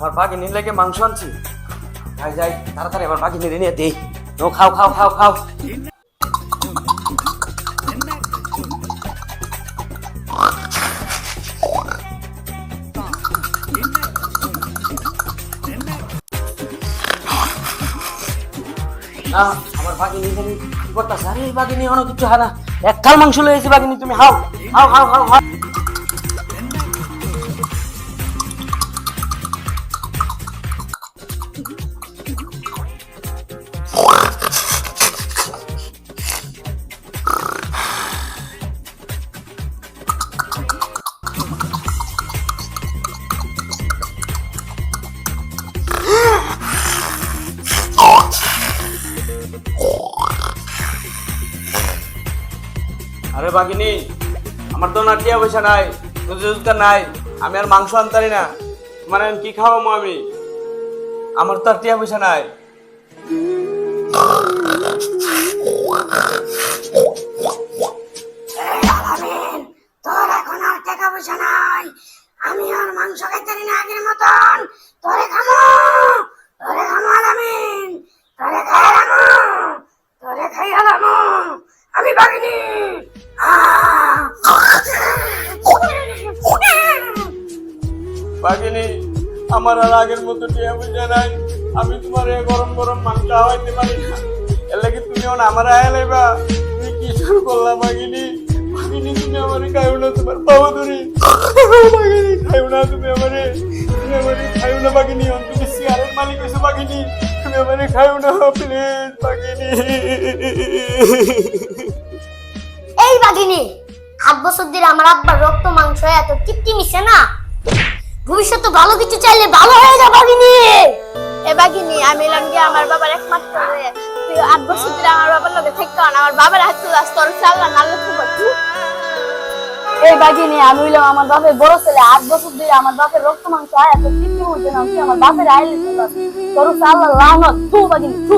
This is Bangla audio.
আমার বাঘিনীর লেগে মাংস আনছি। যাই যাই তাড়াতাড়ি আমার বাঘিনীর নিয়ে দেই। ও খাও খাও খাও খাও। আমার বাঘিনী কি করতেছে? আরে বাঘিনী অনেক কিছু হয় না, এক কাল মাংস লয়েছে বাঘিনী, তুমি হাও হাও হাও হাও হাও। আরে বাঘিনী, আমার তো না টিয়া পয়সা নাই, রোজগার নাই, আমি আর মাংস আনতারি না, মানে কি খাওয়াবো আমি? আমার তো আর টিয়া পয়সা নাই। তোর এখন আর টাকা পয়সা নাই, আমি আর মাংস খাইতারি না আগের মতন। তোরে খামো আলামিন, তোরে খাই আলামো আমি বাগিনী। বাঘিনী, আমার আর আগের মতো টিয়া পয়সা নাই, আমি তোমার গরম গরম মাংস খাওয়াইতে পারি না, এর লাগি তুমি আমার আয়া লাইবা। তুমি কি শুরু করলা বাঘিনী? বাঘিনী তুমি আমারে খাইও না, তোমার পাও ধরি। বাঘিনী খাইও না, তুমি আমারে খাইও না বাঘিনী। তুমি সিয়ারের মালিক হইছো বাঘিনী, তুমি আমারে খাইও না প্লিজ বাঘিনী। এই বাগিনী, 8 বছর ধরে আমার আব্বার রক্ত মাংস এত তৃপ্তি মিশে না। ভবিষ্যতে ভালো কিছু চাইলে ভালো হয়ে যা বাগিনী। এ বাগিনী, আমি লঙ্গে আমার বাবার একমাত্র, তুই 8 বছর ধরে আমার বাবার লগে থাকতো না, আমার বাবার হাতে তোর চাল্লা নালে খুব। এই বাগিনী, আমি হইলাম আমার বাপের বড় ছেলে। 8 বছর ধরে আমার বাপের রক্ত মাংস এত তৃপ্তি হচ্ছে না, তুই আমার বাপের আইলে তোর চাল্লা লানত। তু বাগিনী তু।